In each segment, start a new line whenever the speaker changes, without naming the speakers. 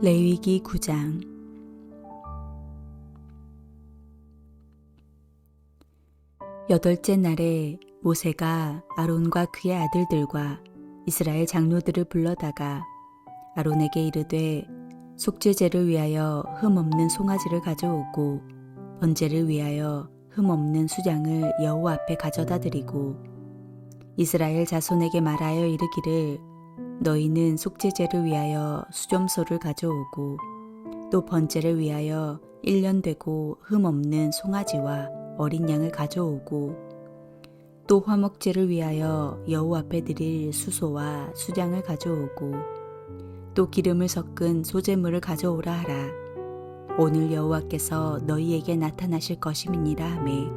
레위기 9장. 여덟째 날에 모세가 아론과 그의 아들들과 이스라엘 장로들을 불러다가 아론에게 이르되 속죄제를 위하여 흠없는 송아지를 가져오고 번제를 위하여 흠없는 수장을 여호와 앞에 가져다 드리고 이스라엘 자손에게 말하여 이르기를 너희는 속죄제를 위하여 수점소를 가져오고 또 번제를 위하여 1년 되고 흠없는 송아지와 어린 양을 가져오고 또 화목제를 위하여 여호와 앞에 드릴 수소와 수장을 가져오고 또 기름을 섞은 소제물을 가져오라 하라. 오늘 여호와께서 너희에게 나타나실 것임이니라 하매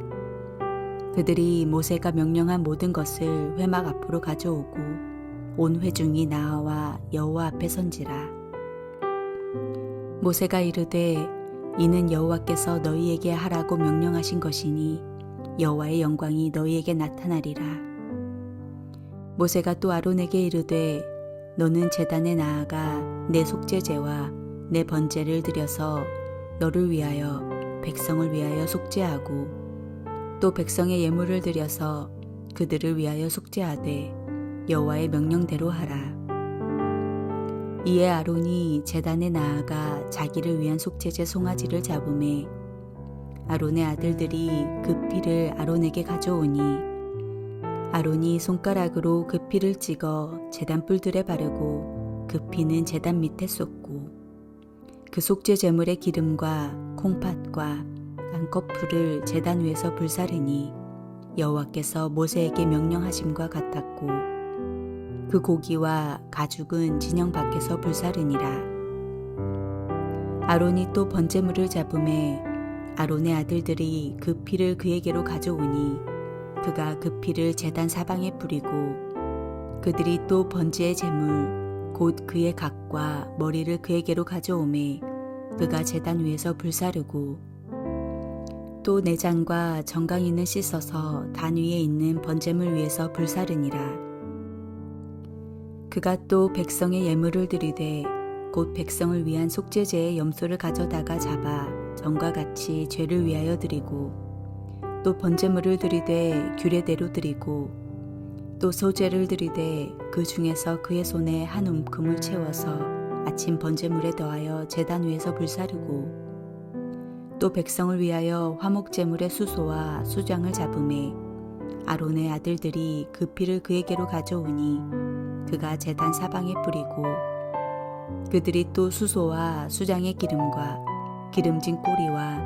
그들이 모세가 명령한 모든 것을 회막 앞으로 가져오고 온 회중이 나와 여호와 앞에 선지라. 모세가 이르되 이는 여호와께서 너희에게 하라고 명령하신 것이니 여호와의 영광이 너희에게 나타나리라. 모세가 또 아론에게 이르되 너는 제단에 나아가 내 속죄제와 내 번제를 드려서 너를 위하여 백성을 위하여 속죄하고 또 백성의 예물을 드려서 그들을 위하여 속죄하되 여호와의 명령대로 하라. 이에 아론이 제단에 나아가 자기를 위한 속죄제 송아지를 잡음에 아론의 아들들이 그 피를 아론에게 가져오니 아론이 손가락으로 그 피를 찍어 제단 뿔들에 바르고 그 피는 제단 밑에 쏟고 그 속죄 제물의 기름과 콩팥과 깐꺼풀을 제단 위에서 불사르니 여호와께서 모세에게 명령하심과 같았고 그 고기와 가죽은 진영 밖에서 불사르니라. 아론이 또 번제물을 잡음에 아론의 아들들이 그 피를 그에게로 가져오니 그가 그 피를 제단 사방에 뿌리고 그들이 또 번제의 제물 곧 그의 각과 머리를 그에게로 가져오매 그가 제단 위에서 불사르고 또 내장과 정강이는 씻어서 단 위에 있는 번제물 위에서 불사르니라. 그가 또 백성의 예물을 드리되 곧 백성을 위한 속죄제의 염소를 가져다가 잡아 전과 같이 죄를 위하여 드리고 또 번제물을 드리되 규례대로 드리고 또 소제를 드리되 그 중에서 그의 손에 한 움큼을 채워서 아침 번제물에 더하여 제단 위에서 불사르고 또 백성을 위하여 화목제물의 수소와 수장을 잡음에 아론의 아들들이 그 피를 그에게로 가져오니 그가 제단 사방에 뿌리고 그들이 또 수소와 수장의 기름과 기름진 꼬리와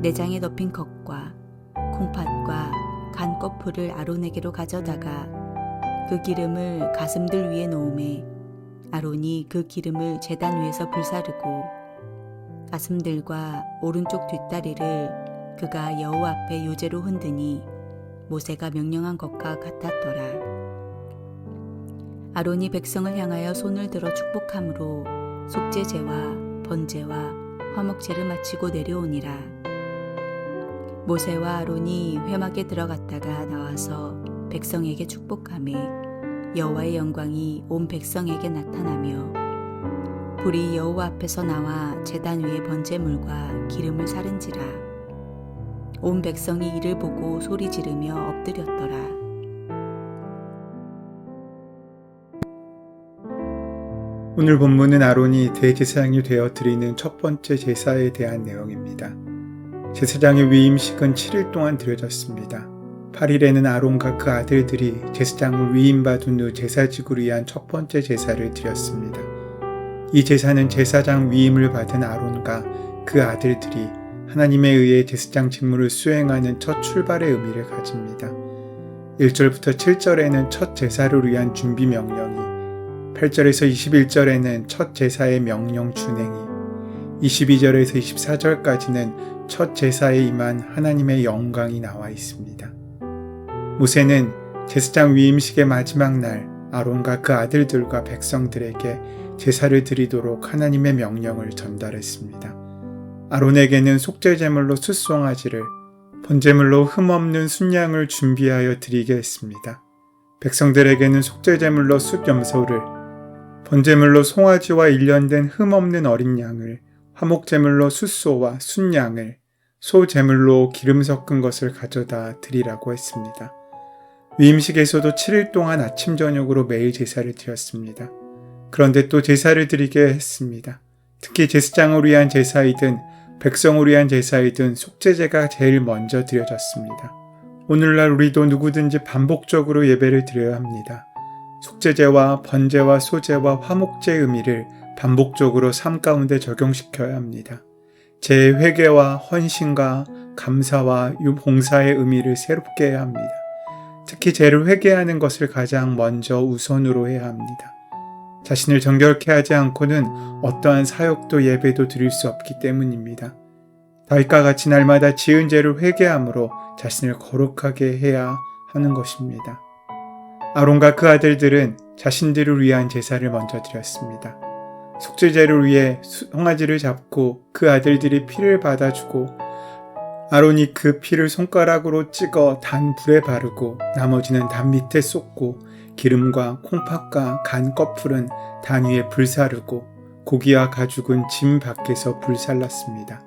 내장에 덮인 겉과 콩팥과 간 껍풀을 아론에게로 가져다가 그 기름을 가슴들 위에 놓음에 아론이 그 기름을 제단 위에서 불사르고 가슴들과 오른쪽 뒷다리를 그가 여호와 앞에 요제로 흔드니 모세가 명령한 것과 같았더라. 아론이 백성을 향하여 손을 들어 축복함으로 속죄제와 번제와 화목제를 마치고 내려오니라. 모세와 아론이 회막에 들어갔다가 나와서 백성에게 축복하매 여호와의 영광이 온 백성에게 나타나며 불이 여호와 앞에서 나와 제단 위에 번제물과 기름을 사른지라. 온 백성이 이를 보고 소리 지르며 엎드렸더라.
오늘 본문은 아론이 대제사장이 되어 드리는 첫 번째 제사에 대한 내용입니다. 제사장의 위임식은 7일 동안 드려졌습니다. 8일에는 아론과 그 아들들이 제사장을 위임받은 후 제사직을 위한 첫 번째 제사를 드렸습니다. 이 제사는 제사장 위임을 받은 아론과 그 아들들이 하나님에 의해 제사장 직무를 수행하는 첫 출발의 의미를 가집니다. 1절부터 7절에는 첫 제사를 위한 준비 명령이 8절에서 21절에는 첫 제사의 명령 준행이 22절에서 24절까지는 첫 제사에 임한 하나님의 영광이 나와 있습니다. 모세는 제사장 위임식의 마지막 날 아론과 그 아들들과 백성들에게 제사를 드리도록 하나님의 명령을 전달했습니다. 아론에게는 속죄제물로 숫송아지를, 번제물로 흠없는 순양을 준비하여 드리게 했습니다. 백성들에게는 속죄제물로 숫염소를, 번제물로 송아지와 일년된 흠없는 어린 양을, 화목제물로 숫소와 순양을, 소제물로 기름 섞은 것을 가져다 드리라고 했습니다. 위임식에서도 7일 동안 아침 저녁으로 매일 제사를 드렸습니다. 그런데 또 제사를 드리게 했습니다. 특히 제사장을 위한 제사이든 백성을 위한 제사이든 속죄제가 제일 먼저 드려졌습니다. 오늘날 우리도 누구든지 반복적으로 예배를 드려야 합니다. 속죄제와 번제와 소제와 화목제의 의미를 반복적으로 삶 가운데 적용시켜야 합니다. 제 회개와 헌신과 감사와 봉사의 의미를 새롭게 해야 합니다. 특히 죄를 회개하는 것을 가장 먼저 우선으로 해야 합니다. 자신을 정결케 하지 않고는 어떠한 사역도 예배도 드릴 수 없기 때문입니다. 다윗과 같이 날마다 지은 죄를 회개함으로 자신을 거룩하게 해야 하는 것입니다. 아론과 그 아들들은 자신들을 위한 제사를 먼저 드렸습니다. 속죄제를 위해 송아지를 잡고 그 아들들이 피를 받아주고 아론이 그 피를 손가락으로 찍어 단 불에 바르고 나머지는 단 밑에 쏟고 기름과 콩팥과 간 껍풀은 단 위에 불사르고 고기와 가죽은 짐 밖에서 불살랐습니다.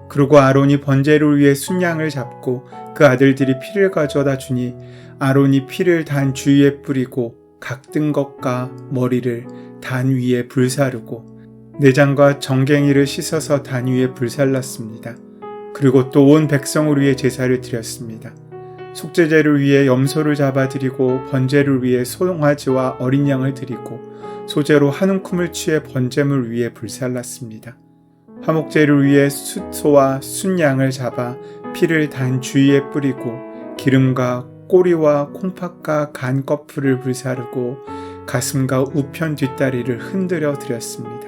그리고 아론이 번제를 위해 순양을 잡고 그 아들들이 피를 가져다 주니 아론이 피를 단 주위에 뿌리고 각든 것과 머리를 단 위에 불사르고 내장과 정갱이를 씻어서 단 위에 불살랐습니다. 그리고 또 온 백성을 위해 제사를 드렸습니다. 속죄제를 위해 염소를 잡아드리고 번제를 위해 송아지와 어린 양을 드리고 소제로 한 움큼을 취해 번제물 위에 불살랐습니다. 화목제를 위해 숫소와 순양을 잡아 피를 단 주위에 뿌리고 기름과 꼬리와 콩팥과 간 껍풀을 불사르고 가슴과 우편 뒷다리를 흔들어 드렸습니다.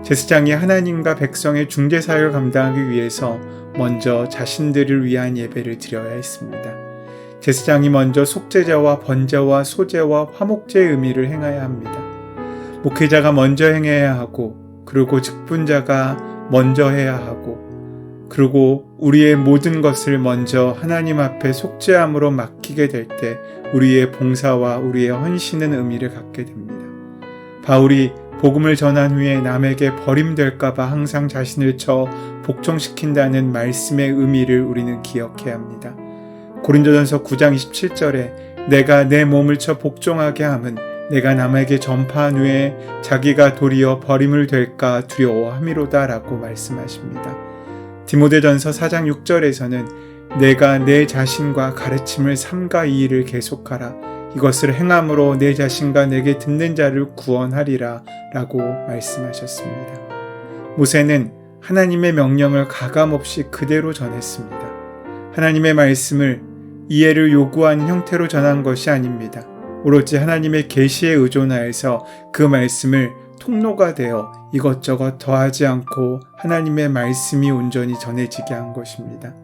제사장이 하나님과 백성의 중재사역을 감당하기 위해서 먼저 자신들을 위한 예배를 드려야 했습니다. 제사장이 먼저 속죄제와 번제와 소제와 화목제의 의미를 행해야 합니다. 목회자가 먼저 행해야 하고 그리고 직분자가 먼저 해야 하고 그리고 우리의 모든 것을 먼저 하나님 앞에 속죄함으로 맡기게 될 때 우리의 봉사와 우리의 헌신은 의미를 갖게 됩니다. 바울이 복음을 전한 후에 남에게 버림될까봐 항상 자신을 쳐 복종시킨다는 말씀의 의미를 우리는 기억해야 합니다. 고린도전서 9장 27절에 내가 내 몸을 쳐 복종하게 함은 내가 남에게 전파한 후에 자기가 도리어 버림을 될까 두려워함이로다 라고 말씀하십니다. 디모데전서 4장 6절에서는 내가 내 자신과 가르침을 삼가 이 일을 계속하라. 이것을 행함으로 내 자신과 내게 듣는 자를 구원하리라 라고 말씀하셨습니다. 모세는 하나님의 명령을 가감없이 그대로 전했습니다. 하나님의 말씀을 이해를 요구하는 형태로 전한 것이 아닙니다. 오로지 하나님의 계시에 의존하여서 그 말씀을 통로가 되어 이것저것 더하지 않고 하나님의 말씀이 온전히 전해지게 한 것입니다.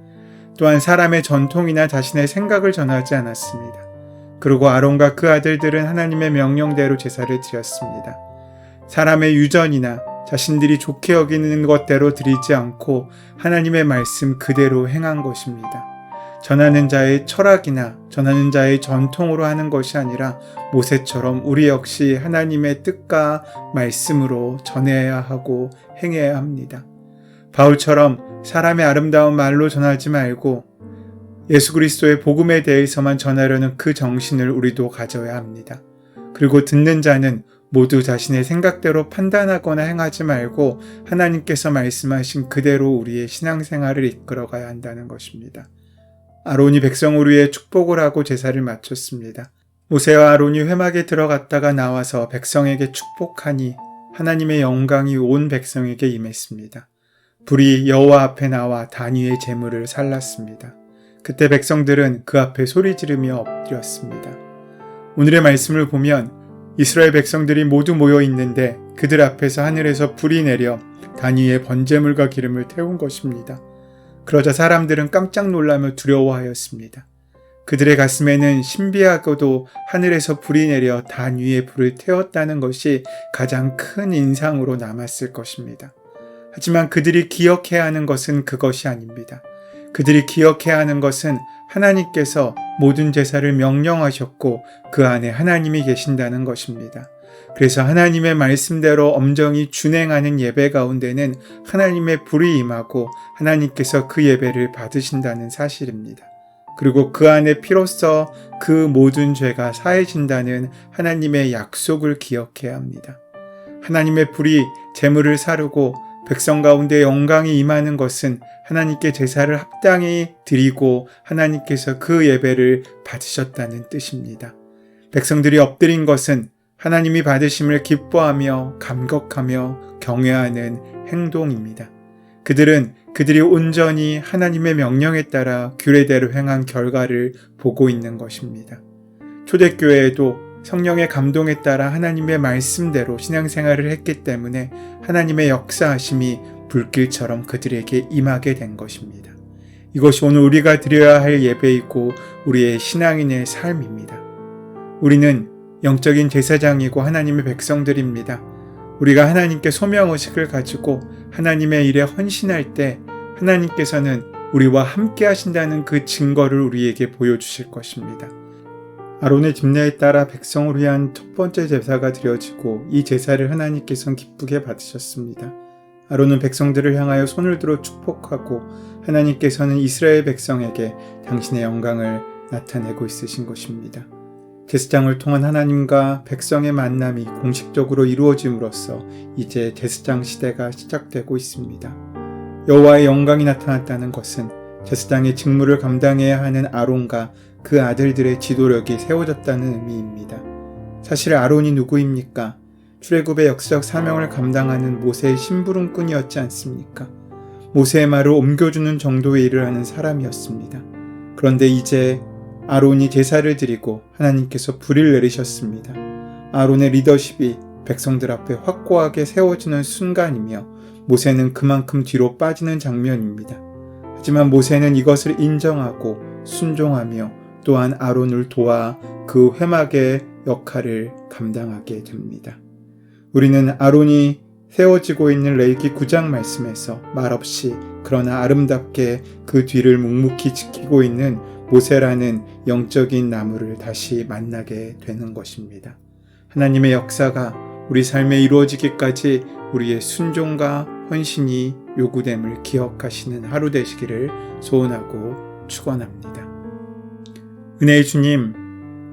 또한 사람의 전통이나 자신의 생각을 전하지 않았습니다. 그리고 아론과 그 아들들은 하나님의 명령대로 제사를 드렸습니다. 사람의 유전이나 자신들이 좋게 여기는 것대로 드리지 않고 하나님의 말씀 그대로 행한 것입니다. 전하는 자의 철학이나 전하는 자의 전통으로 하는 것이 아니라 모세처럼 우리 역시 하나님의 뜻과 말씀으로 전해야 하고 행해야 합니다. 바울처럼 사람의 아름다운 말로 전하지 말고 예수 그리스도의 복음에 대해서만 전하려는 그 정신을 우리도 가져야 합니다. 그리고 듣는 자는 모두 자신의 생각대로 판단하거나 행하지 말고 하나님께서 말씀하신 그대로 우리의 신앙생활을 이끌어가야 한다는 것입니다. 아론이 백성을 위해 축복을 하고 제사를 마쳤습니다. 모세와 아론이 회막에 들어갔다가 나와서 백성에게 축복하니 하나님의 영광이 온 백성에게 임했습니다. 불이 여호와 앞에 나와 단 위의 제물을 살랐습니다. 그때 백성들은 그 앞에 소리 지르며 엎드렸습니다. 오늘의 말씀을 보면 이스라엘 백성들이 모두 모여 있는데 그들 앞에서 하늘에서 불이 내려 단 위에 번제물과 기름을 태운 것입니다. 그러자 사람들은 깜짝 놀라며 두려워하였습니다. 그들의 가슴에는 신비하고도 하늘에서 불이 내려 단 위에 불을 태웠다는 것이 가장 큰 인상으로 남았을 것입니다. 하지만 그들이 기억해야 하는 것은 그것이 아닙니다. 그들이 기억해야 하는 것은 하나님께서 모든 제사를 명령하셨고 그 안에 하나님이 계신다는 것입니다. 그래서 하나님의 말씀대로 엄정히 준행하는 예배 가운데는 하나님의 불이 임하고 하나님께서 그 예배를 받으신다는 사실입니다. 그리고 그 안에 피로써 그 모든 죄가 사해진다는 하나님의 약속을 기억해야 합니다. 하나님의 불이 재물을 사르고 백성 가운데 영광이 임하는 것은 하나님께 제사를 합당히 드리고 하나님께서 그 예배를 받으셨다는 뜻입니다. 백성들이 엎드린 것은 하나님이 받으심을 기뻐하며 감격하며 경외하는 행동입니다. 그들은 그들이 온전히 하나님의 명령에 따라 규례대로 행한 결과를 보고 있는 것입니다. 초대교회에도 성령의 감동에 따라 하나님의 말씀대로 신앙생활을 했기 때문에 하나님의 역사하심이 불길처럼 그들에게 임하게 된 것입니다. 이것이 오늘 우리가 드려야 할 예배이고 우리의 신앙인의 삶입니다. 우리는 영적인 제사장이고 하나님의 백성들입니다. 우리가 하나님께 소명의식을 가지고 하나님의 일에 헌신할 때 하나님께서는 우리와 함께 하신다는 그 증거를 우리에게 보여주실 것입니다. 아론의 집례에 따라 백성을 위한 첫 번째 제사가 드려지고 이 제사를 하나님께서는 기쁘게 받으셨습니다. 아론은 백성들을 향하여 손을 들어 축복하고 하나님께서는 이스라엘 백성에게 당신의 영광을 나타내고 있으신 것입니다. 제사장을 통한 하나님과 백성의 만남이 공식적으로 이루어짐으로써 이제 제사장 시대가 시작되고 있습니다. 여호와의 영광이 나타났다는 것은 제사장의 직무를 감당해야 하는 아론과 그 아들들의 지도력이 세워졌다는 의미입니다. 사실 아론이 누구입니까? 출애굽의 역사적 사명을 감당하는 모세의 심부름꾼이었지 않습니까? 모세의 말을 옮겨주는 정도의 일을 하는 사람이었습니다. 그런데 이제 아론이 제사를 드리고 하나님께서 불을 내리셨습니다. 아론의 리더십이 백성들 앞에 확고하게 세워지는 순간이며 모세는 그만큼 뒤로 빠지는 장면입니다. 하지만 모세는 이것을 인정하고 순종하며 또한 아론을 도와 그 회막의 역할을 감당하게 됩니다. 우리는 아론이 세워지고 있는 레위기 9장 말씀에서 말없이 그러나 아름답게 그 뒤를 묵묵히 지키고 있는 모세라는 영적인 나무를 다시 만나게 되는 것입니다. 하나님의 역사가 우리 삶에 이루어지기까지 우리의 순종과 헌신이 요구됨을 기억하시는 하루 되시기를 소원하고 축원합니다. 은혜의 주님,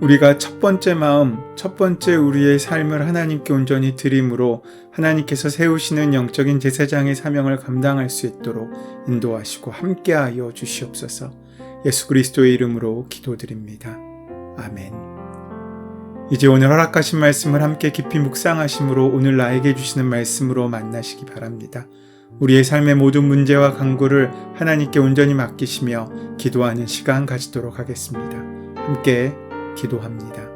우리가 첫 번째 마음, 첫 번째 우리의 삶을 하나님께 온전히 드림으로 하나님께서 세우시는 영적인 제사장의 사명을 감당할 수 있도록 인도하시고 함께하여 주시옵소서. 예수 그리스도의 이름으로 기도드립니다. 아멘. 이제 오늘 허락하신 말씀을 함께 깊이 묵상하심으로 오늘 나에게 주시는 말씀으로 만나시기 바랍니다. 우리의 삶의 모든 문제와 간구를 하나님께 온전히 맡기시며 기도하는 시간 가지도록 하겠습니다. 함께 기도합니다.